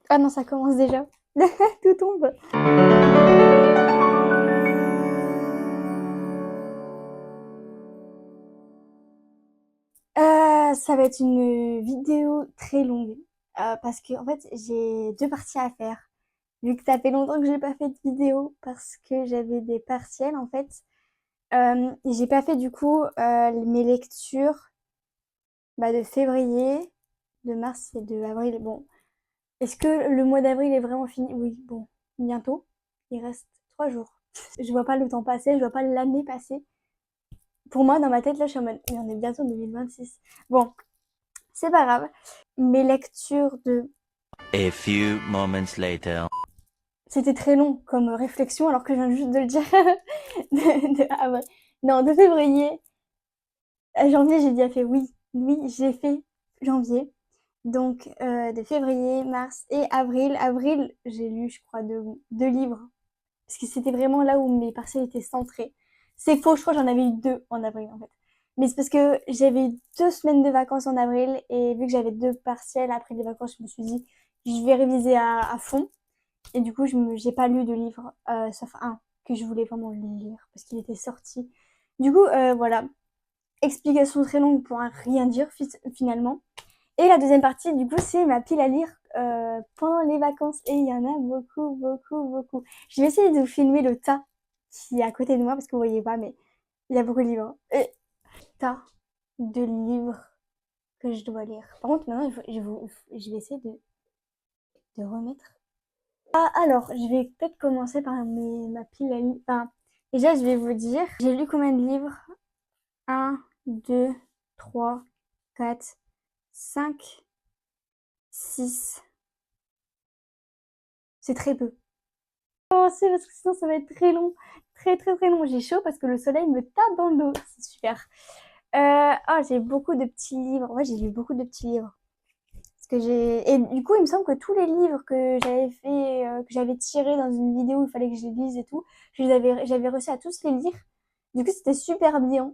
Ah non, ça commence déjà. Tout tombe. Ça va être une vidéo très longue. Parce que en fait, j'ai 2 parties à faire. Vu que ça fait longtemps que j'ai pas fait de vidéo parce que j'avais des partiels en fait. Et j'ai pas fait du coup mes lectures de février, de mars et de avril. Bon, est-ce que le mois d'avril est vraiment fini? Oui, bon, bientôt. Il reste 3 jours. Je vois pas le temps passer, je vois pas l'année passer. Pour moi, dans ma tête, là, je suis en mode, mais on est bientôt en 2026. Bon, c'est pas grave. Mes lectures de... A few moments later. C'était très long comme réflexion, alors que je viens juste de le dire. Non, de février à janvier, j'ai déjà fait oui. Oui, j'ai fait janvier. Donc, de février, mars et avril. Avril, j'ai lu, je crois, deux livres. Parce que c'était vraiment là où mes partiels étaient centrés. C'est faux, je crois que j'en avais eu 2 en avril, en fait. Mais c'est parce que j'avais eu 2 semaines de vacances en avril. Et vu que j'avais 2 partiels après les vacances, je me suis dit, je vais réviser à fond. Et du coup, j'ai pas lu de livre, sauf un que je voulais vraiment lire parce qu'il était sorti. Du coup, voilà. Explication très longue pour rien dire finalement. Et la deuxième partie, du coup, c'est ma pile à lire pendant les vacances. Et il y en a beaucoup, beaucoup, beaucoup. Je vais essayer de vous filmer le tas qui est à côté de moi parce que vous voyez pas, mais il y a beaucoup de livres. Et tas de livres que je dois lire. Par contre, maintenant, je vais essayer de remettre. Ah, alors, je vais peut-être commencer par ma pile à lire. Enfin, déjà, je vais vous dire, j'ai lu combien de livres? Un, 2, 3, 4, 5, 6. C'est très peu. Commencer parce que sinon ça va être très long. Très très très long. J'ai chaud parce que le soleil me tape dans le dos. C'est super. J'ai beaucoup de petits livres. Ouais, j'ai lu beaucoup de petits livres. Parce que j'ai... Et du coup, il me semble que tous les livres que j'avais fait, que j'avais tirés dans une vidéo où il fallait que je les lise et tout, j'avais réussi à tous les lire. Du coup, c'était super bien.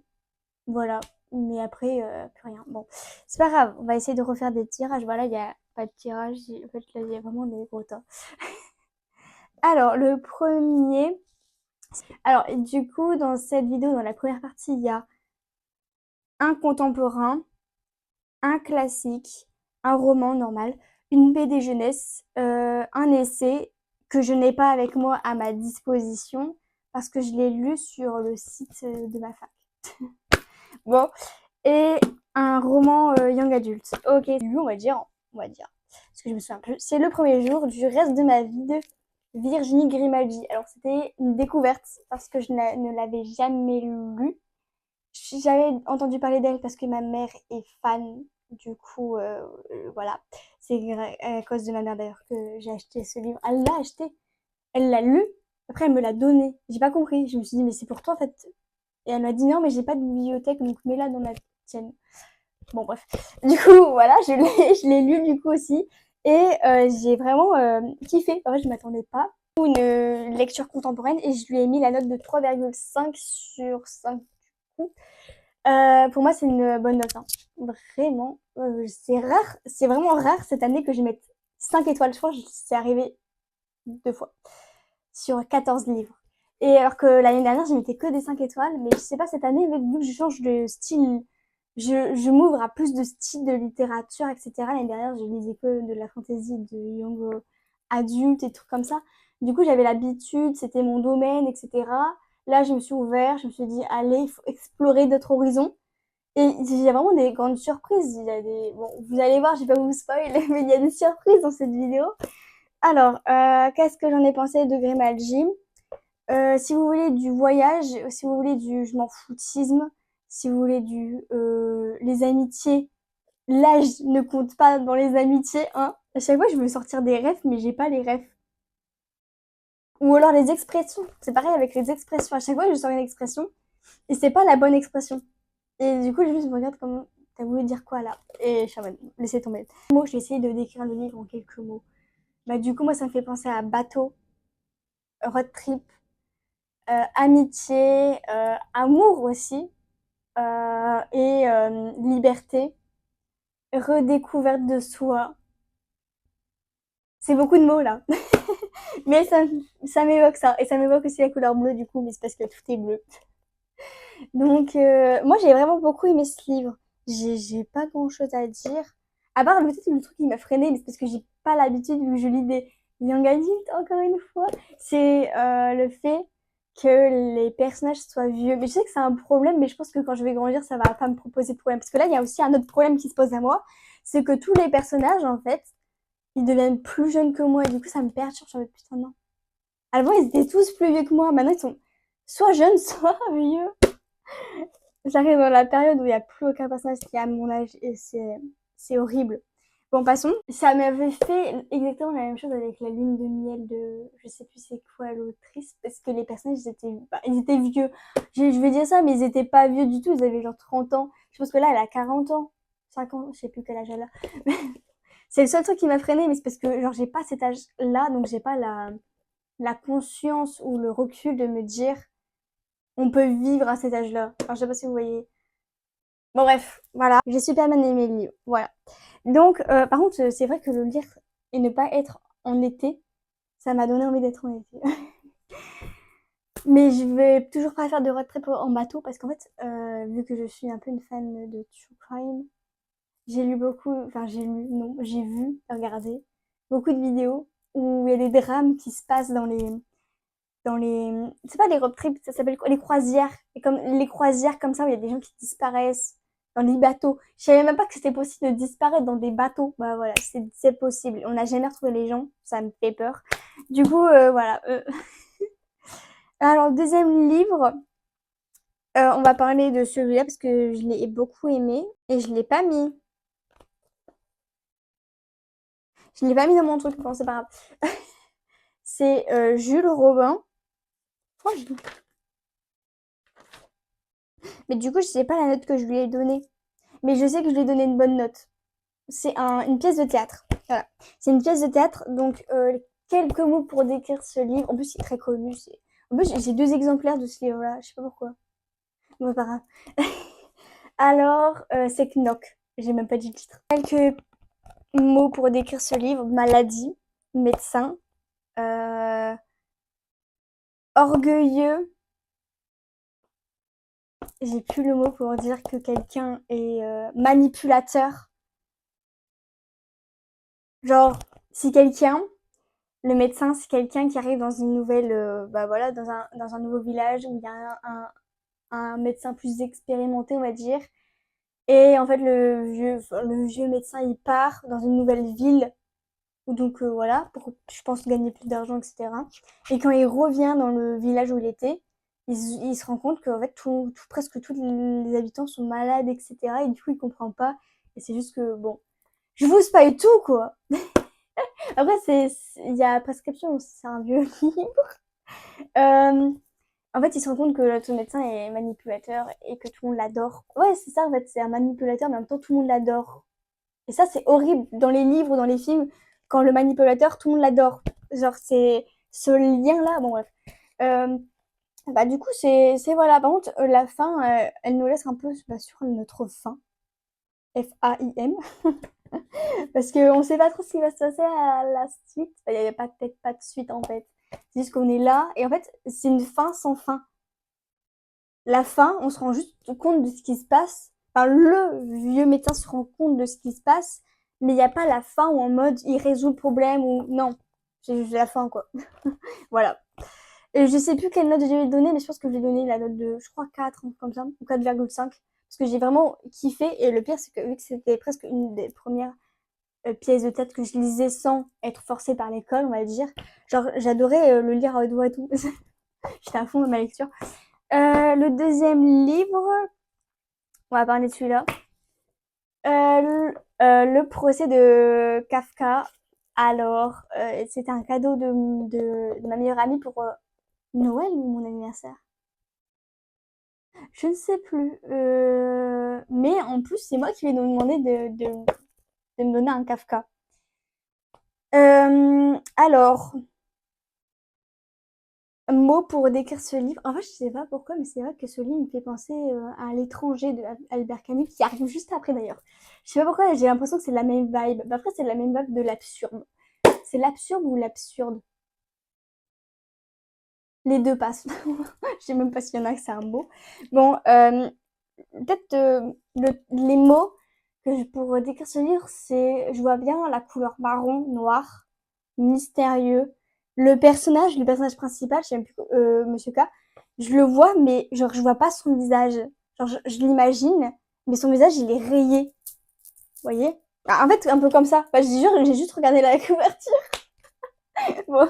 Voilà. Mais après, plus rien. Bon, c'est pas grave. On va essayer de refaire des tirages. Voilà, il n'y a pas de tirage. En fait, là, il y a vraiment des gros tas. Alors, le premier. Alors, du coup, dans cette vidéo, dans la première partie, il y a un contemporain, un classique, un roman normal, une BD jeunesse, un essai que je n'ai pas avec moi à ma disposition parce que je l'ai lu sur le site de ma fac. Bon, et un roman young adulte. Ok, lu, on va dire. Parce que je me souviens plus. C'est le premier jour du reste de ma vie de Virginie Grimaldi. Alors, c'était une découverte parce que je ne l'avais jamais lu. J'avais entendu parler d'elle parce que ma mère est fan. Du coup, voilà. C'est à cause de ma mère d'ailleurs que j'ai acheté ce livre. Elle l'a acheté, elle l'a lu. Après, elle me l'a donné. J'ai pas compris. Je me suis dit, mais c'est pour toi en fait. Et elle m'a dit, non, mais j'ai pas de bibliothèque, donc mets-la dans la tienne. Bon, bref. Du coup, voilà, je l'ai lu du coup aussi. Et j'ai vraiment kiffé. En fait, je m'attendais pas. Une lecture contemporaine et je lui ai mis la note de 3,5 sur 5. Pour moi, c'est une bonne note, hein. Vraiment, c'est rare, c'est vraiment rare cette année que je mette 5 étoiles. Je crois que c'est arrivé 2 fois sur 14 livres. Et alors que l'année dernière, je mettais que des 5 étoiles, mais je sais pas, cette année, vu que je change de style, je m'ouvre à plus de styles de littérature, etc. L'année dernière, je lisais que de la fantasy, de young adulte et trucs comme ça. Du coup, j'avais l'habitude, c'était mon domaine, etc. Là, je me suis ouverte, je me suis dit, allez, il faut explorer d'autres horizons. Et il y a vraiment des grandes surprises. Il y a des... Bon, vous allez voir, je vais pas vous spoil, mais il y a des surprises dans cette vidéo. Alors, qu'est-ce que j'en ai pensé de Grimaldi? Si vous voulez du voyage, si vous voulez du je m'en foutisme, si vous voulez les amitiés, l'âge ne compte pas dans les amitiés, hein. À chaque fois, je veux sortir des refs, mais j'ai pas les refs. Ou alors les expressions. C'est pareil avec les expressions. À chaque fois, je sors une expression et c'est pas la bonne expression. Et du coup, je me regarde comme t'as voulu dire quoi là? Et je suis en mode, laissez tomber. Moi, je vais essayer de décrire le livre en quelques mots. Du coup, moi, ça me fait penser à bateau, road trip, amitié, amour aussi, et liberté, redécouverte de soi. C'est beaucoup de mots là. Mais ça m'évoque ça. Et ça m'évoque aussi la couleur bleue du coup, mais c'est parce que tout est bleu. Donc, moi j'ai vraiment beaucoup aimé ce livre. J'ai pas grand-chose à dire. À part peut-être le truc qui m'a freiné, mais c'est parce que j'ai pas l'habitude vu que je lis des young adultes encore une fois. C'est le fait que les personnages soient vieux. Mais je sais que c'est un problème, mais je pense que quand je vais grandir, ça va pas me proposer de problème. Parce que là, il y a aussi un autre problème qui se pose à moi, c'est que tous les personnages, en fait, ils deviennent plus jeunes que moi. Et du coup, ça me perturbe. Je me dis, putain, non. Avant, ils étaient tous plus vieux que moi. Maintenant, ils sont soit jeunes, soit vieux. J'arrive dans la période où il n'y a plus aucun personnage qui a mon âge et c'est horrible. Bon, passons. Ça m'avait fait exactement la même chose avec la lune de miel de, je sais plus c'est quoi l'autrice, parce que les personnages ils étaient vieux. Je vais dire ça, mais ils étaient pas vieux du tout, ils avaient genre 30 ans. Je pense que là, elle a 40 ans, 50, je sais plus quel âge elle a. C'est le seul truc qui m'a freinée, mais c'est parce que genre j'ai pas cet âge-là, donc j'ai pas la conscience ou le recul de me dire on peut vivre à cet âge-là. Enfin, je sais pas si vous voyez. Bon bref, voilà. J'ai super bien aimé le livre. Voilà. Donc, par contre, c'est vrai que le lire et ne pas être en été, ça m'a donné envie d'être en été. Mais je vais toujours pas faire de road trip en bateau parce qu'en fait, vu que je suis un peu une fan de true crime, j'ai lu beaucoup, enfin j'ai lu, non, j'ai vu, regardé beaucoup de vidéos où il y a des drames qui se passent dans les, c'est pas les road trips, ça s'appelle quoi? Les croisières. Et comme les croisières comme ça, où il y a des gens qui disparaissent dans les bateaux. Je savais même pas que c'était possible de disparaître dans des bateaux. Bah voilà, c'est possible. On n'a jamais retrouvé les gens, ça me fait peur. Du coup, voilà. Alors, deuxième livre, on va parler de celui-là parce que je l'ai beaucoup aimé et je l'ai pas mis. Je l'ai pas mis dans mon truc, bon, c'est pas grave. C'est Jules Robin. Oh, mais du coup, je sais pas la note que je lui ai donnée. Mais je sais que je lui ai donné une bonne note. C'est une pièce de théâtre. Voilà. C'est une pièce de théâtre, donc quelques mots pour décrire ce livre. En plus, il est très connu. En plus, j'ai deux exemplaires de ce livre-là. Je sais pas pourquoi. Bon, pas grave. Alors, c'est Knock. J'ai même pas dit le titre. Quelques mots pour décrire ce livre. Maladie, médecin, euh, orgueilleux. J'ai plus le mot pour dire que quelqu'un est manipulateur. Genre, si quelqu'un le médecin, c'est quelqu'un qui arrive dans une nouvelle, bah voilà, dans un nouveau village où il y a un médecin plus expérimenté, on va dire. Et en fait, le vieux médecin, il part dans une nouvelle ville, où donc voilà, pour, je pense, gagner plus d'argent, etc. Et quand il revient dans le village où il était, il se rend compte qu'en fait, presque tous les habitants sont malades, etc. Et du coup, il comprend pas. Et c'est juste que, bon, je vous spoil tout, quoi. Après, il y a prescription, c'est un vieux livre. Euh, En fait, il se rend compte que son médecin est manipulateur et que tout le monde l'adore. Ouais, c'est ça, en fait, c'est un manipulateur, mais en même temps, tout le monde l'adore. Et ça, c'est horrible dans les livres ou dans les films, quand le manipulateur, tout le monde l'adore. Genre, c'est ce lien-là, bon, bref. Euh, Bah, du coup, voilà. Par contre, la fin, elle nous laisse un peu bah, sur notre fin. F-A-I-M. Parce qu'on ne sait pas trop ce qui va se passer à la suite. Il n'y a peut-être pas de suite, en fait. C'est juste qu'on est là. Et en fait, c'est une fin sans fin. La fin, on se rend juste compte de ce qui se passe. Enfin, le vieux médecin se rend compte de ce qui se passe, mais il n'y a pas la fin où en mode il résout le problème ou non. C'est juste la fin, quoi. Voilà. Et je sais plus quelle note je lui ai donnée, mais je pense que je lui ai donné la note de, je crois, 4, comme ça, ou 4,5. Parce que j'ai vraiment kiffé. Et le pire, c'est que vu que c'était presque une des premières pièces de théâtre que je lisais sans être forcée par l'école, on va dire, genre, j'adorais le lire à haute voix et tout. J'étais à fond dans ma lecture. Le deuxième livre, on va parler de celui-là. Le procès de Kafka. Alors, c'était un cadeau de ma meilleure amie pour Noël ou mon anniversaire? Je ne sais plus. Mais en plus, c'est moi qui lui ai demandé de me donner un Kafka. Alors, mot pour décrire ce livre. En fait, je sais pas pourquoi, mais c'est vrai que ce livre me fait penser à L'étranger de Albert Camus, qui arrive juste après d'ailleurs. Je sais pas pourquoi, j'ai l'impression que c'est la même vibe. Bah, après, c'est la même vibe de l'absurde. c'est l'absurde ou l'absurde? Les deux passent. Je sais même pas s'il y en a que c'est un mot. Bon, peut-être les mots que je pourrais décrire ce livre, c'est, je vois bien la couleur marron, noir, mystérieux. Le personnage principal, je sais même plus, Monsieur K, je le vois, mais genre je vois pas son visage. Genre je l'imagine, mais son visage il est rayé. Vous voyez? Ah, en fait, un peu comme ça. Bah, je dis jure, j'ai juste regardé la couverture. Bon,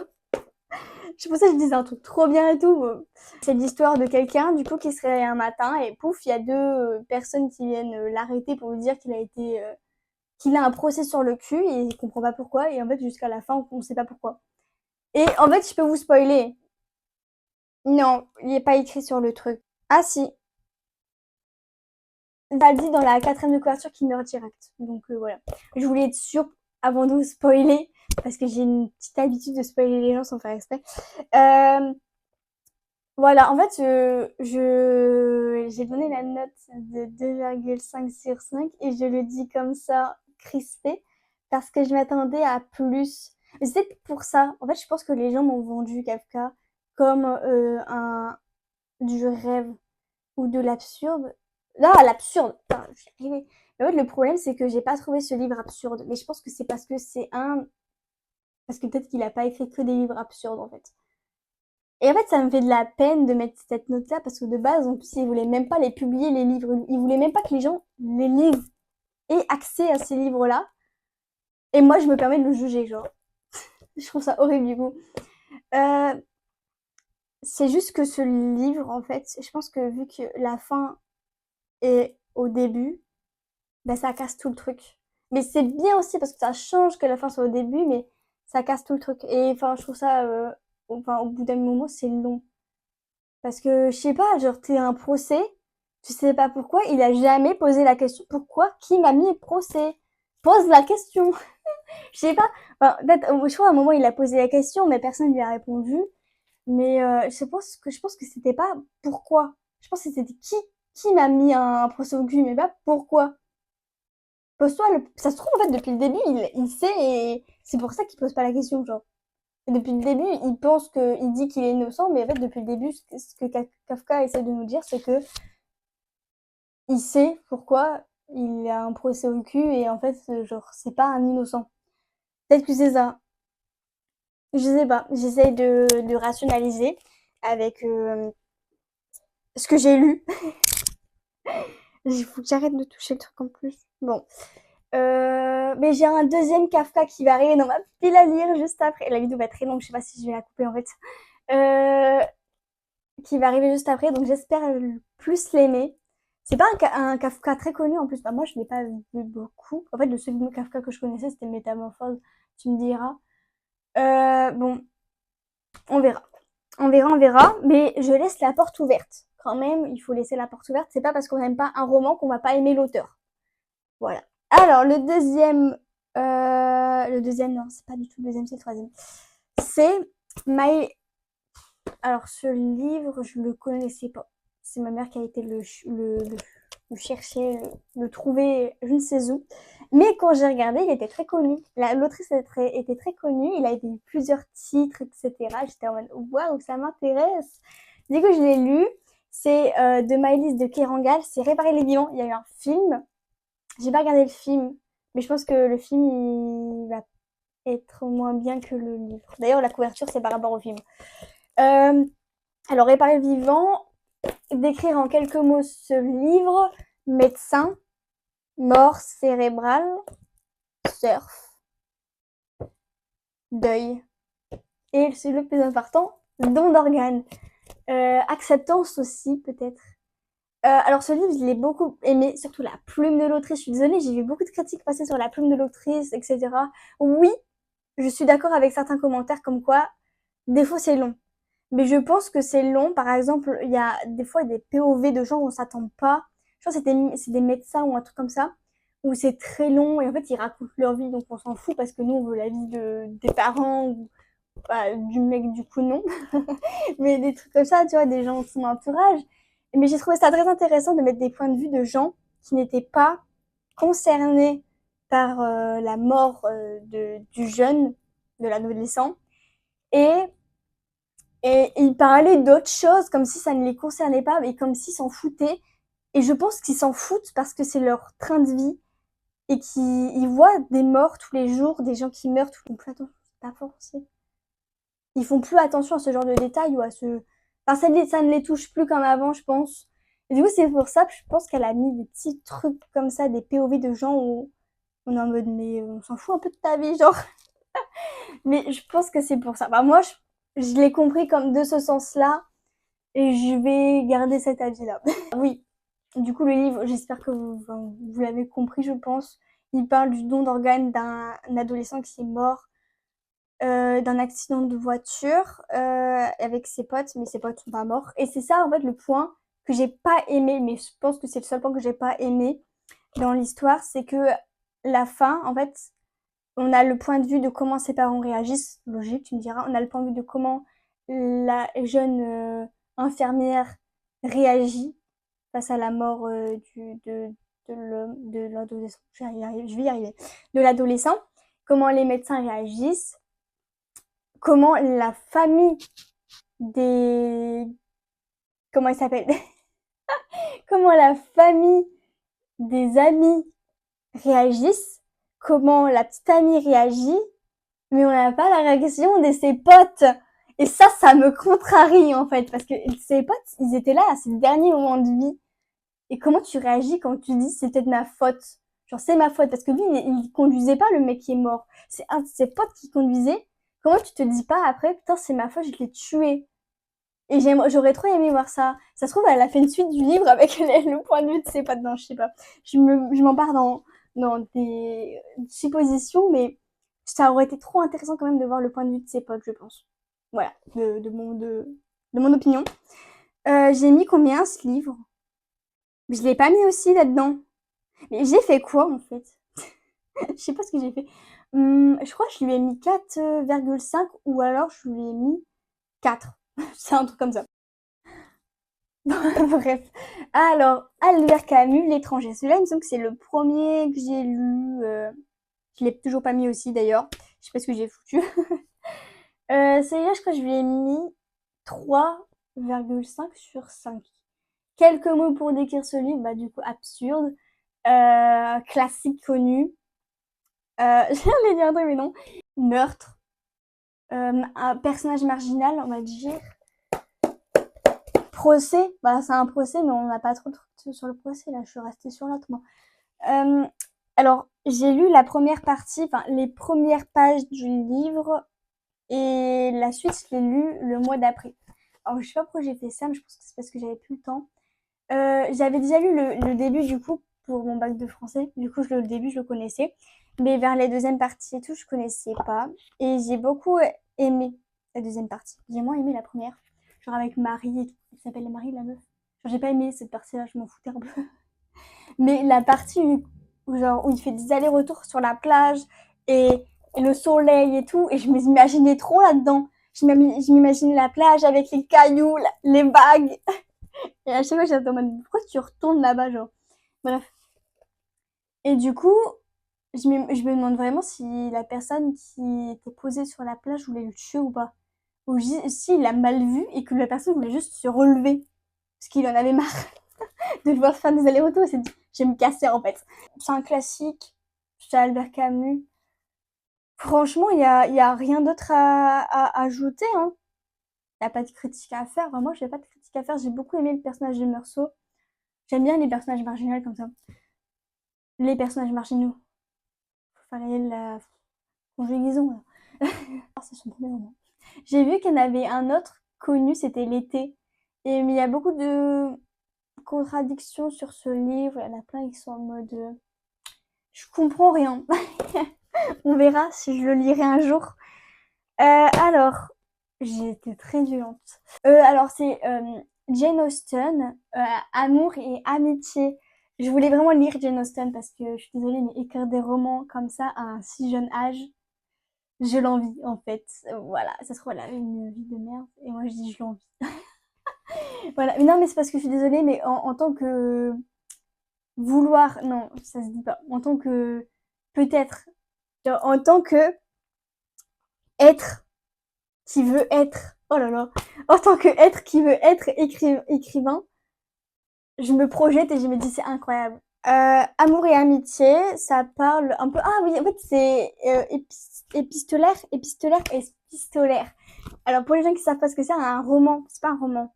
c'est pour ça que je disais un truc trop bien et tout. Bon. C'est l'histoire de quelqu'un, du coup, qui se réveille un matin et pouf, il y a deux personnes qui viennent l'arrêter pour lui dire qu'il a un procès sur le cul et il comprend pas pourquoi. Et en fait, jusqu'à la fin, on sait pas pourquoi. Et en fait, je peux vous spoiler. Non, il n'est pas écrit sur le truc. Ah si, ça le dit dans la quatrième de couverture qu'il meurt direct. Donc voilà. Je voulais être sûre avant de vous spoiler, parce que j'ai une petite habitude de spoiler les gens sans faire exprès. Euh, voilà, en fait, j'ai donné la note de 2,5 sur 5 et je le dis comme ça, crispé, parce que je m'attendais à plus. Mais c'est pour ça. En fait, je pense que les gens m'ont vendu Kafka comme du rêve ou de l'absurde. Non, l'absurde. Putain, j'y arrivais. Mais en fait, le problème, c'est que j'ai pas trouvé ce livre absurde. Mais je pense que c'est parce que parce que peut-être qu'il a pas écrit que des livres absurdes, en fait. Et en fait, ça me fait de la peine de mettre cette note-là parce que de base, en plus, il voulait même pas les publier, les livres. Il voulait même pas que les gens les lisent, aient accès à ces livres-là. Et moi, je me permets de le juger, genre. Je trouve ça horrible, du coup. Euh, c'est juste que ce livre, en fait, je pense que vu que la fin est au début, ben ça casse tout le truc. Mais c'est bien aussi parce que ça change que la fin soit au début, mais ça casse tout le truc. Et enfin, je trouve ça, enfin, au bout d'un moment, c'est long. Parce que, je sais pas, genre, t'es un procès, tu sais pas pourquoi, il a jamais posé la question pourquoi, qui m'a mis procès? Pose la question. Je sais pas, enfin, peut-être, je crois à un moment il a posé la question, mais personne lui a répondu. Mais je pense que c'était pas pourquoi. Je pense que c'était qui m'a mis un procès au cul, mais pas pourquoi. Pose-toi, ça se trouve en fait depuis le début, il sait et c'est pour ça qu'il pose pas la question, genre. Et depuis le début, il dit qu'il est innocent, mais en fait depuis le début, ce que Kafka essaie de nous dire, c'est que il sait pourquoi il a un procès au cul et en fait, genre, c'est pas un innocent. Peut-être que c'est ça. Je sais pas. J'essaye de rationaliser avec ce que j'ai lu. Il faut que j'arrête de toucher le truc en plus. Bon. Mais j'ai un deuxième Kafka qui va arriver dans ma pile à lire juste après. La vidéo va être très longue, je sais pas si je vais la couper en fait. Euh, qui va arriver juste après, donc j'espère plus l'aimer. C'est pas un Kafka très connu en plus. Bah, moi, je l'ai pas vu beaucoup. En fait, le seul Kafka que je connaissais, c'était Métamorphose. Tu me diras. Bon, on verra. On verra, on verra. Mais je laisse la porte ouverte. Quand même, il faut laisser la porte ouverte. C'est pas parce qu'on n'aime pas un roman qu'on va pas aimer l'auteur. Voilà. Alors, le deuxième, non, c'est pas du tout le deuxième, c'est le troisième. C'est My. Alors, ce livre, je le connaissais pas. C'est ma mère qui a été le chercher, le trouver, je ne sais où. Mais quand j'ai regardé, il était très connu. L'autrice était très connue. Il a été plusieurs titres, etc. J'étais en mode, waouh, ça m'intéresse. Du coup, je l'ai lu. C'est de Maëlys de Kerangal. C'est Réparer les vivants. Il y a eu un film. J'ai pas regardé le film. Mais je pense que le film, il va être moins bien que le livre. D'ailleurs, la couverture, c'est par rapport au film. Euh, alors, Réparer le vivant, décrire en quelques mots ce livre, médecin, mort cérébrale, surf, deuil. Et c'est le plus important, don d'organes. Acceptance aussi, peut-être. Alors, ce livre, je l'ai beaucoup aimé, surtout la plume de l'autrice. Je suis désolée, j'ai vu beaucoup de critiques passer sur la plume de l'autrice, etc. Oui, je suis d'accord avec certains commentaires comme quoi, des fois, c'est long. Mais je pense que c'est long. Par exemple, il y a des fois des POV de gens où on s'attend pas. Je pense que c'est des médecins ou un truc comme ça, où c'est très long et en fait ils racontent leur vie, donc on s'en fout parce que nous on veut la vie des parents ou bah, du mec du coup non. Mais des trucs comme ça, tu vois, des gens de son entourage. Mais j'ai trouvé ça très intéressant de mettre des points de vue de gens qui n'étaient pas concernés par la mort du jeune, de l'adolescent. Et, et il parlait d'autres choses, comme si ça ne les concernait pas, mais comme s'ils s'en foutaient. Et je pense qu'ils s'en foutent parce que c'est leur train de vie et qu'ils voient des morts tous les jours, des gens qui meurent tous les jours. Attends, c'est pas forcé. Ils font plus attention à ce genre de détails ou à ce... Enfin, ça ne les touche plus comme avant, je pense. Et du coup, c'est pour ça que je pense qu'elle a mis des petits trucs comme ça, des POV de gens où on est en mode, mais on s'en fout un peu de ta vie, genre. Mais je pense que c'est pour ça. Bah, moi, je l'ai compris comme de ce sens-là et je vais garder cet avis-là. Oui, du coup, le livre, j'espère que vous l'avez compris, je pense. Il parle du don d'organes d'un adolescent qui est mort d'un accident de voiture avec ses potes, mais ses potes sont pas morts. Et c'est ça, en fait, le point que j'ai pas aimé, mais je pense que c'est le seul point que j'ai pas aimé dans l'histoire, c'est que la fin, en fait, on a le point de vue de comment ses parents réagissent, logique, tu me diras, on a le point de vue de comment la jeune infirmière réagit face à la mort de l'adolescent. Je vais y arriver. De l'adolescent, comment les médecins réagissent, comment la famille des... Comment il s'appelle? Comment la famille des amis réagissent, comment la petite amie réagit, mais on n'a pas la réaction de ses potes. Et ça me contrarie en fait, parce que ses potes, ils étaient là à ces derniers moments de vie. Et comment tu réagis quand tu dis c'est peut-être ma faute? Genre c'est ma faute, parce que lui, il conduisait pas le mec qui est mort. C'est un de ses potes qui conduisait. Comment tu te dis pas après, putain c'est ma faute, je l'ai tué. Et j'aurais trop aimé voir ça. Ça se trouve, elle a fait une suite du livre avec le point de vue de ses potes. Non, je sais pas. Je m'en pars dans des suppositions, mais ça aurait été trop intéressant quand même de voir le point de vue de ses potes, je pense. Voilà, de mon opinion. J'ai mis combien ce livre? Je l'ai pas mis aussi là-dedans. Mais j'ai fait quoi en fait? Je sais pas ce que j'ai fait. Je crois que je lui ai mis 4,5 ou alors je lui ai mis 4. C'est un truc comme ça. Bref. Alors, Albert Camus, L'étranger. Celui-là, il me semble que c'est le premier que j'ai lu. Je l'ai toujours pas mis aussi d'ailleurs. Je sais pas ce que j'ai foutu. Celui-là, je crois que je lui ai mis 3,5 sur 5. Quelques mots pour décrire ce livre, bah du coup absurde, classique connu. J'allais dire un truc mais non. Meurtre, un personnage marginal, on va dire. Procès, bah c'est un procès, mais on n'a pas trop de trucs sur le procès là. Je suis restée sur l'autre moi. Alors j'ai lu la première partie, enfin les premières pages du livre et la suite je l'ai lu le mois d'après. Alors je sais pas pourquoi j'ai fait ça, mais je pense que c'est parce que j'avais plus le temps. J'avais déjà lu le début du coup pour mon bac de français. Du coup le début je le connaissais, mais vers les deuxièmes parties et tout je connaissais pas. Et j'ai beaucoup aimé la deuxième partie. J'ai moins aimé la première, genre avec Marie et tout. Elle s'appelle Marie la meuf. Genre j'ai pas aimé cette partie-là, je m'en foutais un peu. Mais la partie où il fait des allers-retours sur la plage et le soleil et tout, et je m'imaginais trop là-dedans. Je m'imaginais la plage avec les cailloux, les vagues. Et à chaque fois, j'étais en mode, pourquoi tu retournes là-bas, genre? Bref. Et du coup, je me demande vraiment si la personne qui était posée sur la plage voulait le tuer ou pas. Ou si il a mal vu et que la personne voulait juste se relever. Parce qu'il en avait marre de le voir faire des allers-retours. Il s'est dit, je vais me casser en fait. C'est un classique. C'est Albert Camus. Franchement, y a rien d'autre à ajouter, hein. Il n'y a pas de critique à faire. Vraiment, j'ai pas de critique à faire. J'ai beaucoup aimé le personnage de Meursault. J'aime bien les personnages marginaux comme ça. Les personnages marginaux. Fallait la conjugaison, là. Ah, c'est son premier roman. J'ai vu qu'il y en avait un autre connu, c'était L'été. Et mais il y a beaucoup de contradictions sur ce livre. Il y en a plein qui sont en mode je comprends rien. On verra si je le lirai un jour. Alors, j'ai été très violente. Alors, c'est Jane Austen, Amour et amitié. Je voulais vraiment lire Jane Austen parce que je suis désolée, mais écrire des romans comme ça à un si jeune âge, je l'envie en fait. Voilà, ça se trouve, elle a une vie de merde et moi je dis je l'envie. Voilà, mais non, mais c'est parce que je suis désolée, mais en tant que vouloir, non, ça se dit pas. En tant que peut-être, en tant que être qui veut être, oh là là, en tant que être qui veut être écrivain, je me projette et je me dis c'est incroyable. Amour et amitié, ça parle un peu. Ah oui, en fait c'est épistolaire. Alors pour les gens qui savent pas ce que c'est, un roman, c'est pas un roman.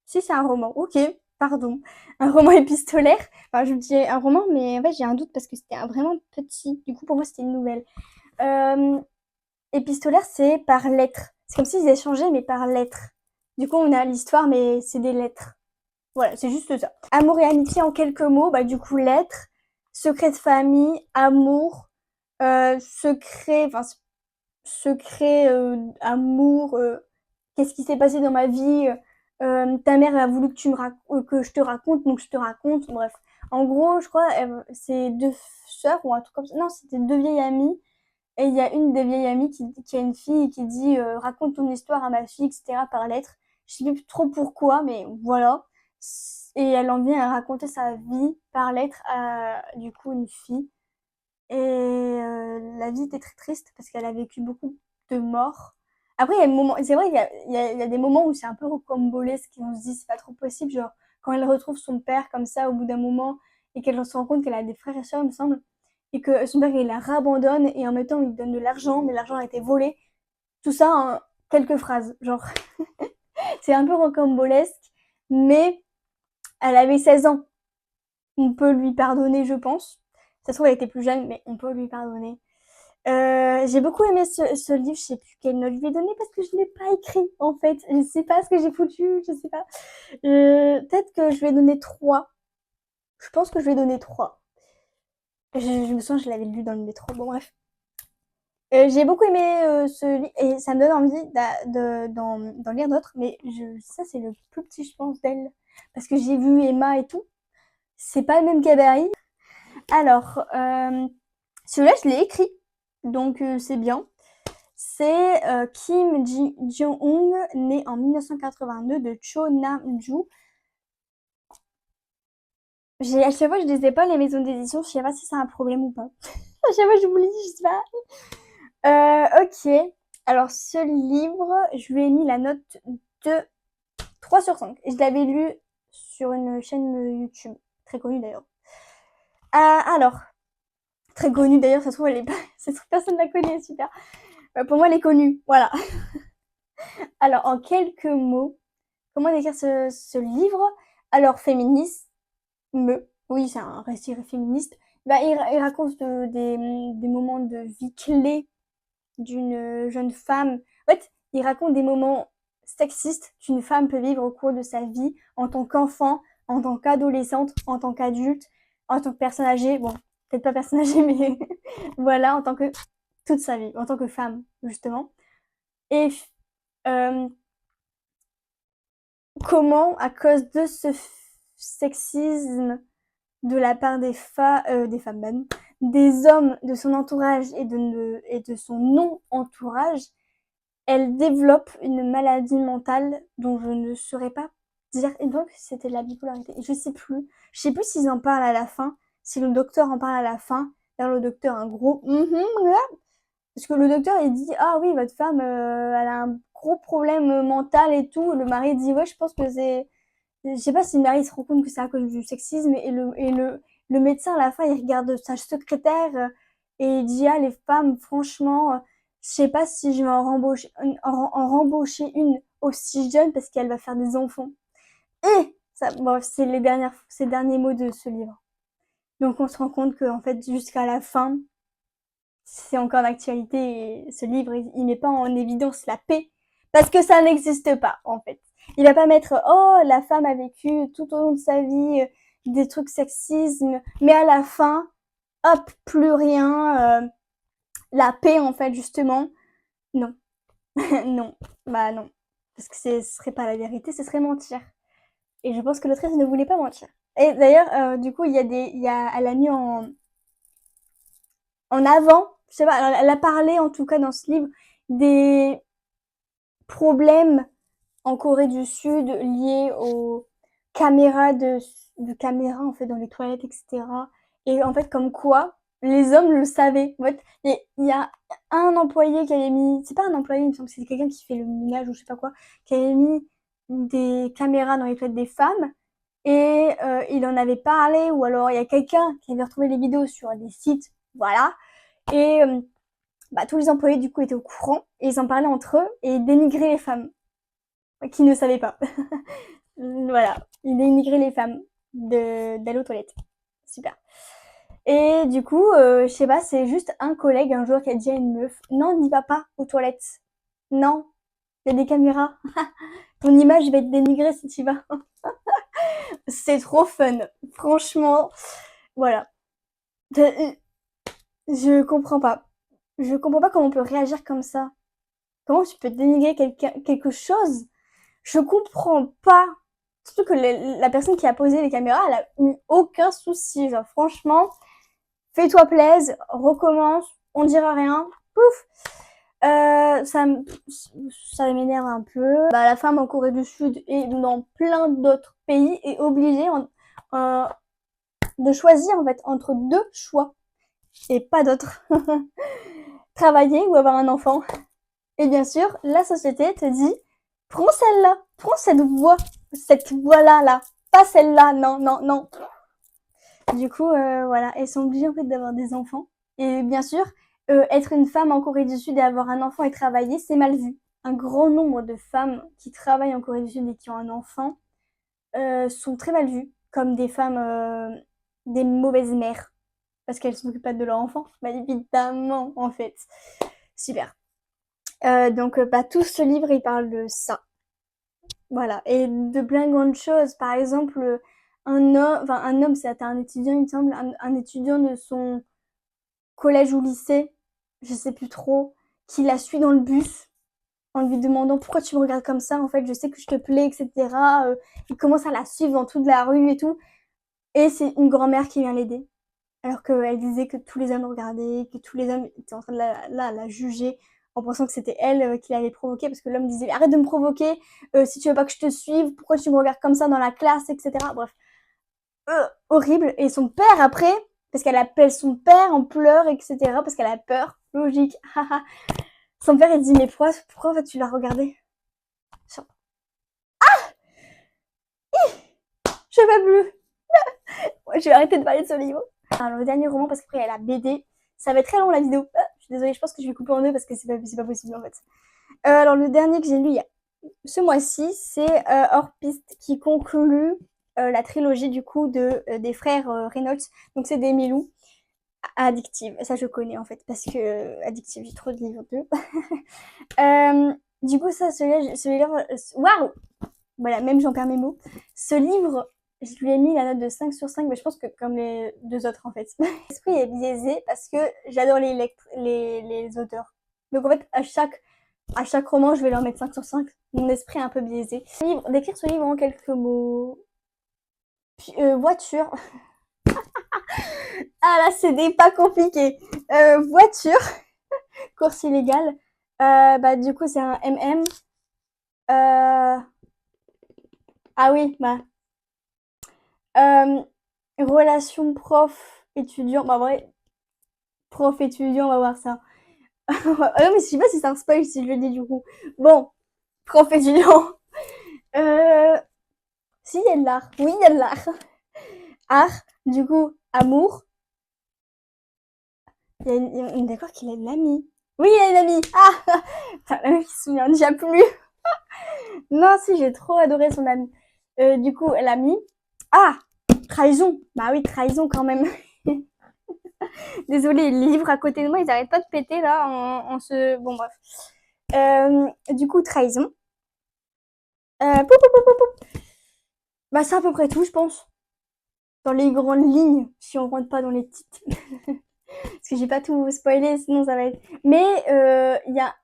Si c'est un roman, ok, pardon, un roman épistolaire. Enfin je dis un roman, mais en fait j'ai un doute parce que c'était vraiment petit. Du coup pour moi c'était une nouvelle. Euh, Épistolaire, c'est par lettres. C'est comme s'ils échangeaient, mais par lettres. Du coup, on a l'histoire, mais c'est des lettres. Voilà, c'est juste ça. Amour et amitié en quelques mots, bah du coup, lettres, secret de famille, amour, secret, amour, qu'est-ce qui s'est passé dans ma vie, ta mère a voulu que que je te raconte, donc je te raconte, bref. En gros, je crois, c'est deux sœurs ou un truc comme ça. Non, c'était deux vieilles amies et il y a une des vieilles amies qui a une fille et qui dit raconte ton histoire à ma fille, etc. par lettre. Je sais plus trop pourquoi, mais voilà. Et elle en vient à raconter sa vie par lettre à du coup une fille. Et la vie était très triste parce qu'elle a vécu beaucoup de morts. Après, il y a des moments, c'est vrai, il y a des moments où c'est un peu rocambolesque, où on se dit c'est pas trop possible, genre quand elle retrouve son père comme ça au bout d'un moment et qu'elle se rend compte qu'elle a des frères et sœurs, il me semble, et que son père il la rabandonne et en même temps il donne de l'argent, mais l'argent a été volé. Tout ça en quelques phrases, genre c'est un peu rocambolesque, mais elle avait 16 ans. On peut lui pardonner, je pense. Ça se trouve, elle était plus jeune, mais on peut lui pardonner. J'ai beaucoup aimé ce livre, je sais plus quelle note je lui ai donné parce que je l'ai pas écrit en fait. Je sais pas ce que j'ai foutu, je sais pas. Peut-être que je lui ai donné 3. Je pense que je lui ai donné 3. Je me souviens, je l'avais lu dans le métro. Bon, bref. J'ai beaucoup aimé ce livre et ça me donne envie d'en lire d'autres, mais ça, c'est le plus petit, je pense, d'elle. Parce que j'ai vu Emma et tout. C'est pas le même gabarit. Alors, celui-là, je l'ai écrit, donc c'est bien. C'est Kim Jong-un, né en 1982 de Cho Nam-ju. À chaque fois, je ne disais pas les maisons d'édition, je sais pas si c'est un problème ou pas. À chaque fois, je vous le dis, je sais pas. Ok. Alors, ce livre, je lui ai mis la note de 3 sur 5. Et je l'avais lu sur une chaîne YouTube, très connue d'ailleurs. Alors, très connue d'ailleurs, ça se trouve, elle est pas... ça se trouve, personne ne la connaît, super. Pour moi, elle est connue, voilà. Alors, en quelques mots, comment décrire ce livre? Alors, féministe, oui, c'est un récit féministe. Bah, il raconte des moments de vie clés d'une jeune femme. En fait, il raconte des moments sexistes qu'une femme peut vivre au cours de sa vie en tant qu'enfant, en tant qu'adolescente, en tant qu'adulte, en tant que personne âgée. Bon, peut-être pas personne âgée, mais voilà, en tant que toute sa vie, en tant que femme, justement. Et euh, comment, à cause de ce sexisme de la part des femmes même, des hommes de son entourage et de son non-entourage, elle développe une maladie mentale dont je ne saurais pas dire. Et donc, c'était la bipolarité. Et je sais plus. Je sais plus s'ils en parlent à la fin, si le docteur en parle à la fin. D'ailleurs, le docteur, un gros parce que le docteur, il dit, ah oui, votre femme, elle a un gros problème mental et tout. Le mari dit, ouais, je pense que c'est je sais pas si Marie se rend compte que c'est à cause du sexisme le médecin à la fin il regarde sa secrétaire et il dit ah les femmes franchement je sais pas si je vais en rembaucher une aussi jeune parce qu'elle va faire des enfants et ça bon, c'est ces derniers mots de ce livre donc on se rend compte que en fait jusqu'à la fin c'est encore d'actualité et ce livre il met pas en évidence la paix parce que ça n'existe pas en fait. Il va pas mettre oh la femme a vécu tout au long de sa vie des trucs sexisme mais à la fin hop plus rien la paix en fait justement non non bah non parce que ce serait pas la vérité ce serait mentir et je pense que l'autrice ne voulait pas mentir et d'ailleurs du coup elle a mis en avant, je sais pas, elle a parlé en tout cas dans ce livre des problèmes en Corée du Sud liés aux caméras de caméras en fait dans les toilettes, etc. Et en fait comme quoi les hommes le savaient. En fait, il y a un employé qui avait mis, c'est pas un employé, il me semble que c'est quelqu'un qui fait le ménage ou je sais pas quoi, qui avait mis des caméras dans les toilettes des femmes et il en avait parlé ou alors il y a quelqu'un qui avait retrouvé les vidéos sur des sites, voilà. Et bah, tous les employés du coup étaient au courant et ils en parlaient entre eux et ils dénigraient les femmes qui ne savaient pas. Voilà, ils dénigraient les femmes d'aller aux toilettes. Super. Et du coup, je sais pas, c'est juste un collègue un jour qui a dit à une meuf, non, n'y va pas aux toilettes. Non, il y a des caméras. Ton image va être dénigrée si tu y vas. C'est trop fun. Franchement, voilà. Je comprends pas. Je comprends pas comment on peut réagir comme ça. Comment tu peux dénigrer quelque chose? Je comprends pas. Surtout que la personne qui a posé les caméras, elle a eu aucun souci. Genre, franchement, fais-toi plaisir, recommence, on dira rien. Pouf. Ça m'énerve un peu. Bah, la femme en Corée du Sud et dans plein d'autres pays est obligée de choisir en fait entre deux choix et pas d'autres. Travailler ou avoir un enfant. Et bien sûr, la société te dit prends celle-là, prends cette voie-là, là, pas celle-là, non, non, non. Du coup, voilà, elles sont obligées en fait d'avoir des enfants. Et bien sûr, être une femme en Corée du Sud et avoir un enfant et travailler, c'est mal vu. Un grand nombre de femmes qui travaillent en Corée du Sud et qui ont un enfant sont très mal vues, comme des femmes, des mauvaises mères, parce qu'elles s'occupent pas de leur enfant. Bah évidemment, en fait. Super. Donc, bah, tout ce livre, il parle de ça. Voilà. Et de plein de grandes choses. Par exemple, un homme, c'était un étudiant, il me semble, un étudiant de son collège ou lycée, je sais plus trop, qui la suit dans le bus en lui demandant pourquoi tu me regardes comme ça, en fait, je sais que je te plais, etc. Il commence à la suivre dans toute la rue et tout. Et c'est une grand-mère qui vient l'aider. Alors qu'elle disait que tous les hommes regardaient, que tous les hommes étaient en train de la juger en pensant que c'était elle qui l'avait provoqué parce que l'homme disait arrête de me provoquer, si tu veux pas que je te suive, pourquoi tu me regardes comme ça dans la classe, etc. Bref, horrible. Et son père après, parce qu'elle appelle son père en pleurs, etc. parce qu'elle a peur, logique. Son père il dit mais pourquoi en fait, tu l'as regardé? Je vais plus. Ouais, je vais arrêter de parler de ce livre. Alors, le dernier roman parce qu'après il y a la BD. Ça va être très long la vidéo. Je suis désolée, je pense que je vais couper en deux parce que c'est pas possible en fait. Alors le dernier que j'ai lu il y a ce mois-ci, c'est Hors Piste qui conclut la trilogie du coup des frères Reynolds. Donc c'est des Milou. Addictive, ça je connais en fait parce que Addictive, j'ai trop de livres d'eux. Du coup ça, ce livre, waouh, voilà, même j'en perds mes mots. Ce livre, je lui ai mis la note de 5 sur 5, mais je pense que comme les deux autres en fait. L'esprit est biaisé parce que j'adore les auteurs. Donc en fait, à chaque roman, je vais leur mettre 5 sur 5. Mon esprit est un peu biaisé. D'écrire ce livre en quelques mots. Puis, voiture. Ah là, c'est des pas compliqués. Voiture, course illégale. Bah, du coup, c'est un MM. Euh... Ah oui, bah. Euh, relation prof-étudiant. Bah, ouais, prof-étudiant, on va voir ça. Ah non, mais je sais pas si c'est un spoil si je le dis du coup. Bon, prof-étudiant. Euh... Si, il y a de l'art. Oui, il y a de l'art. Art, du coup, amour. On est d'accord qu'il a une amie. Oui, il a une amie. Ah, putain, la meuf qui se souvient déjà plus. Non, si, j'ai trop adoré son amie. Du coup, l'amie. Ah, trahison. Bah oui, trahison quand même. Désolée, les livres à côté de moi, ils arrêtent pas de péter là en se. Bon, bref. Du coup, trahison. Pou, pou, pou, pou, pou. Bah, c'est à peu près tout, je pense. Dans les grandes lignes, si on rentre pas dans les titres. Parce que j'ai pas tout spoilé, sinon ça va être. Mais il y a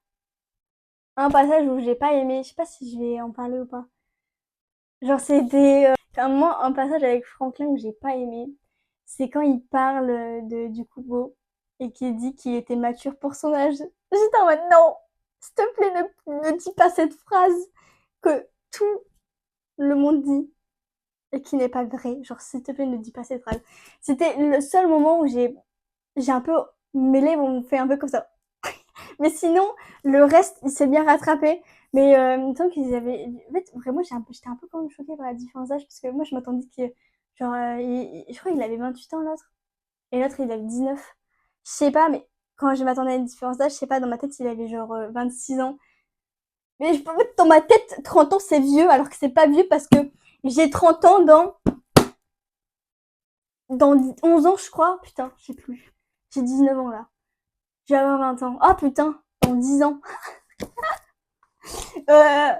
un passage où j'ai pas aimé. Je sais pas si je vais en parler ou pas. Genre, c'était moi un passage avec Franklin où j'ai pas aimé. C'est quand il parle du Kubo et qu'il dit qu'il était mature pour son âge. J'étais en mode non, s'il te plaît, ne dis pas cette phrase que tout le monde dit et qui n'est pas vrai. Genre, s'il te plaît, ne dis pas cette phrase. C'était le seul moment où j'ai j'ai un peu, mes lèvres ont fait un peu comme ça. Mais sinon, le reste, il s'est bien rattrapé. Mais il me semble qu'ils avaient... En fait, vraiment, j'étais un peu quand même choquée par la différence d'âge, parce que moi, je m'attendais que... Genre, je crois qu'il avait 28 ans, l'autre. Et l'autre, il avait 19. Je sais pas, mais quand je m'attendais à une différence d'âge, je sais pas, dans ma tête, il avait genre 26 ans. Mais en fait, dans ma tête, 30 ans, c'est vieux, alors que c'est pas vieux, parce que j'ai 30 ans dans 11 ans, je crois. Putain, je sais plus. J'ai 19 ans, là. Je vais avoir 20 ans. Oh, putain, dans 10 ans.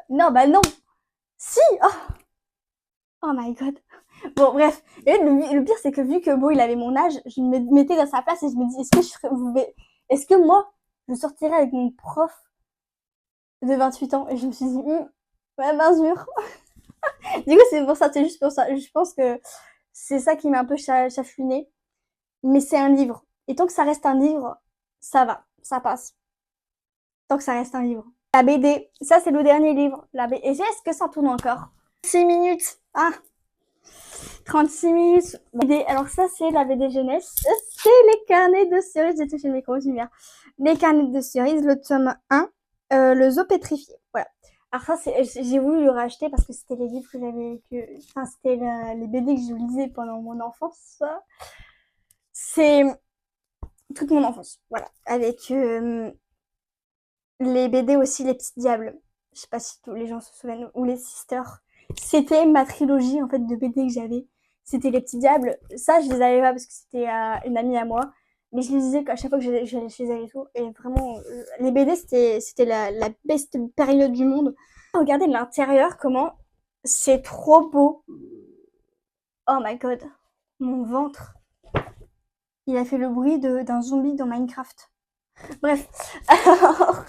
Non, bah non. Si! Oh, oh my god. Bon, bref. Et le pire, c'est que vu que Beau, il avait mon âge, je me mettais dans sa place et je me dis, est-ce que moi, je sortirais avec mon prof de 28 ans? Et je me suis dit, ouais, bien sûr. Du coup, c'est pour ça, c'est juste pour ça. Je pense que c'est ça qui m'a un peu chafouiné. Mais c'est un livre. Et tant que ça reste un livre, ça va, ça passe. Tant que ça reste un livre. La BD, ça c'est le dernier livre. La BD. Et est-ce que ça tourne encore? 6 minutes. Ah, 36 minutes. BD. Alors ça c'est la BD jeunesse. C'est les carnets de cerises. J'ai touché le micro, c'est bien. Les carnets de cerises, le tome 1. Le zoo pétrifié. Voilà. Alors ça, j'ai voulu le racheter parce que c'était les livres que enfin, c'était les BD que je lisais pendant mon enfance. C'est toute mon enfance. Voilà. Avec les BD aussi, Les Petits Diables. Je sais pas si tous les gens se souviennent. Ou Les Sisters. C'était ma trilogie, en fait, de BD que j'avais. C'était Les Petits Diables. Ça, je les avais pas parce que c'était une amie à moi. Mais je les lisais à chaque fois que j'allais chez elle et tout. Et vraiment, les BD, c'était la best période du monde. Regardez l'intérieur, comment c'est trop beau. Oh my god. Mon ventre. Il a fait le bruit d'un zombie dans Minecraft. Bref. Alors,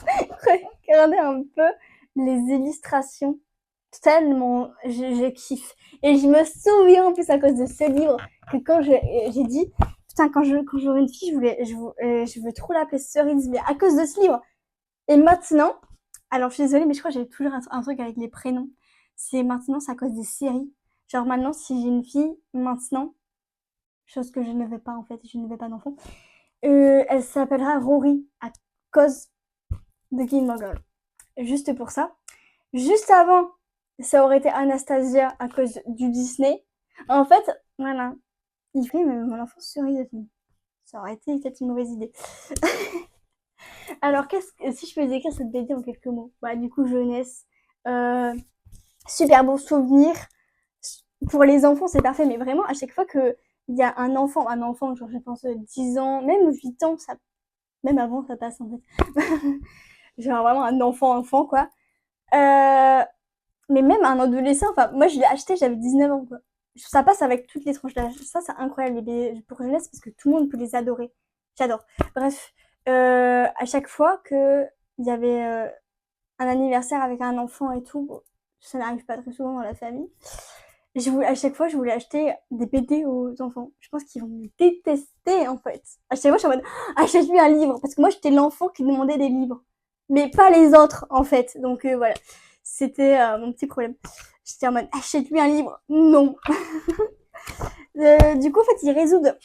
regardez un peu les illustrations. Tellement, je kiffe. Et je me souviens en plus à cause de ce livre que quand j'ai dit, putain, quand j'aurai une fille, je veux trop l'appeler Cerise, mais à cause de ce livre. Et maintenant, alors je suis désolée, mais je crois que j'ai toujours un truc avec les prénoms. C'est à cause des séries. Genre maintenant, si j'ai une fille, maintenant, chose que je ne veux pas en fait, je ne veux pas d'enfant, elle s'appellera Rory à cause de Gilmore Girls. Juste pour ça. Juste avant, ça aurait été Anastasia à cause du Disney. En fait, voilà. Il fait mais mon enfance cerise. Ça aurait été peut-être une mauvaise idée. Alors, si je peux décrire cette BD en quelques mots? Bah, du coup, jeunesse, euh, super bon souvenir. Pour les enfants, c'est parfait, mais vraiment, à chaque fois que il y a un enfant, genre je pense 10 ans, même 8 ans, ça, même avant, ça passe en fait. Genre vraiment un enfant, quoi. Euh, mais même un adolescent, enfin, moi je l'ai acheté, j'avais 19 ans, quoi. Ça passe avec toutes les tranches d'âge. Ça, c'est incroyable, les BD pour jeunesse, parce que tout le monde peut les adorer. J'adore. Bref, à chaque fois que il y avait un anniversaire avec un enfant et tout, bon, ça n'arrive pas très souvent dans la famille. À chaque fois, je voulais acheter des BD aux enfants. Je pense qu'ils vont me détester, en fait. À chaque fois, je suis en mode, achète-lui un livre. Parce que moi, j'étais l'enfant qui demandait des livres. Mais pas les autres, en fait. Donc, voilà. C'était mon petit problème. J'étais en mode, achète-lui un livre. Non. Du coup, en fait, ils résoudent.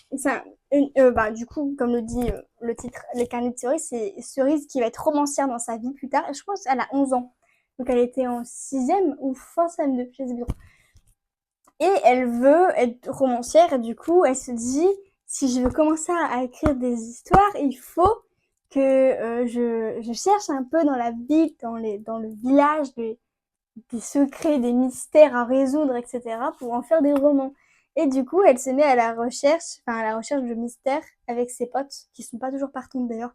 Bah, du coup, comme le dit le titre, Les carnets de Cerise, c'est Cerise qui va être romancière dans sa vie plus tard. Et je pense qu'elle a 11 ans. Donc, elle était en 6e ou fin CM2, je sais plus. Et elle veut être romancière. Et du coup, elle se dit, si je veux commencer à écrire des histoires, il faut que je cherche un peu dans la ville, dans le village, des secrets, des mystères à résoudre, etc. pour en faire des romans. Et du coup, elle se met à la recherche, enfin à la recherche de mystères avec ses potes, qui sont pas toujours partantes d'ailleurs.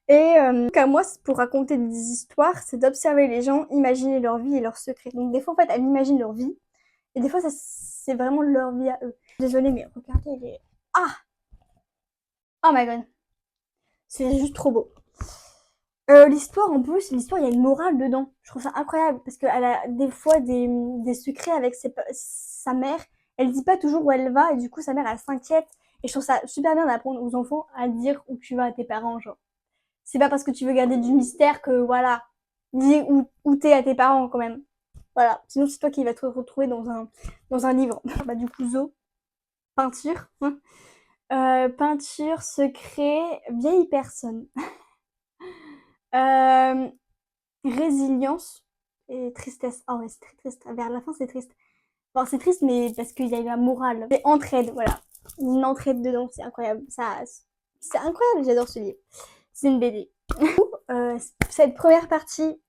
Et à moi, pour raconter des histoires, c'est d'observer les gens, imaginer leur vie et leurs secrets. Donc des fois, en fait, elle imagine leur vie, et des fois, c'est vraiment leur vie à eux. Désolée, mais regardez les... Ah! Oh my god! C'est juste trop beau. L'histoire, en plus, l'histoire, il y a une morale dedans. Je trouve ça incroyable parce qu'elle a des fois des secrets avec sa mère. Elle dit pas toujours où elle va et du coup, sa mère, elle s'inquiète. Et je trouve ça super bien d'apprendre aux enfants à dire où tu vas à tes parents, genre. C'est pas parce que tu veux garder du mystère que, voilà, dis où t'es à tes parents quand même. Voilà. Sinon, c'est toi qui vas te retrouver dans un livre. Bah, du coup, zo, peinture. Peinture, secret, vieille personne. Euh, Résilience et tristesse. Oh ouais, c'est très triste. Vers la fin, c'est triste. Bon, c'est triste, mais parce qu'il y a eu la morale. Et entraide, voilà. Une entraide dedans, c'est incroyable. Ça, c'est incroyable, j'adore ce livre. C'est une BD. Cette première partie,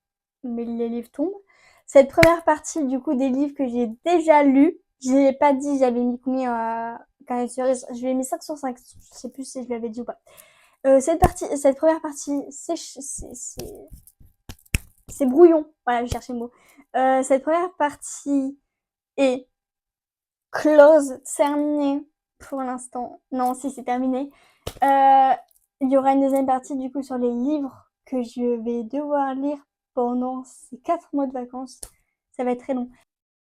mais les livres tombent. Cette première partie, du coup, des livres que j'ai déjà lus, j'ai pas dit, j'avais mis combien carré de cerise. Je lui ai mis 5 sur 5. Je sais plus si je l'avais dit ou pas. Cette première partie, c'est brouillon. Voilà, je cherchais le mot. Cette première partie est close, terminée pour l'instant. Non, si, c'est terminé. Il y aura une deuxième partie, du coup, sur les livres que je vais devoir lire pendant ces 4 mois de vacances. Ça va être très long.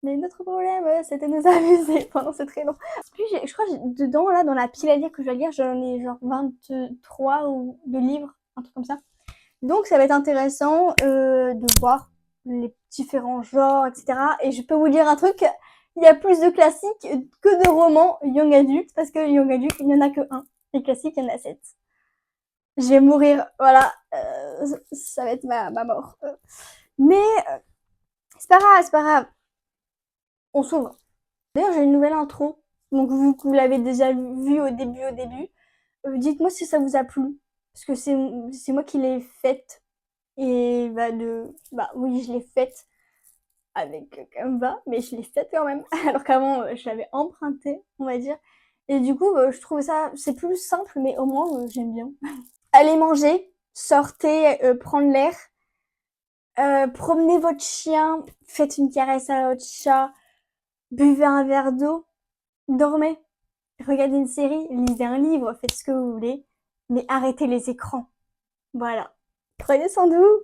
Mais notre problème, c'était de nous amuser pendant ce très long. Puis, je crois que dedans, là, dans la pile à lire que je vais lire, j'en ai genre 23 ou de livres, un truc comme ça. Donc, ça va être intéressant de voir les différents genres, etc. Et je peux vous dire un truc, il y a plus de classiques que de romans young adultes, parce que young adultes, il n'y en a que un. Les classiques, il y en a 7. Je vais mourir, voilà. Ça va être ma mort. Mais c'est pas grave, c'est pas grave. On s'ouvre. D'ailleurs, j'ai une nouvelle intro. Donc, vu que vous l'avez déjà vu au début, dites-moi si ça vous a plu. Parce que c'est moi qui l'ai faite. Et bah oui, je l'ai faite avec Canva, mais je l'ai faite quand même. Alors qu'avant, je l'avais empruntée, on va dire. Et du coup, je trouve ça, c'est plus simple, mais au moins, j'aime bien. Allez manger, sortez, prendre l'air, promenez votre chien, faites une caresse à votre chat, buvez un verre d'eau, dormez, regardez une série, lisez un livre, faites ce que vous voulez, mais arrêtez les écrans. Voilà. Prenez soin de vous.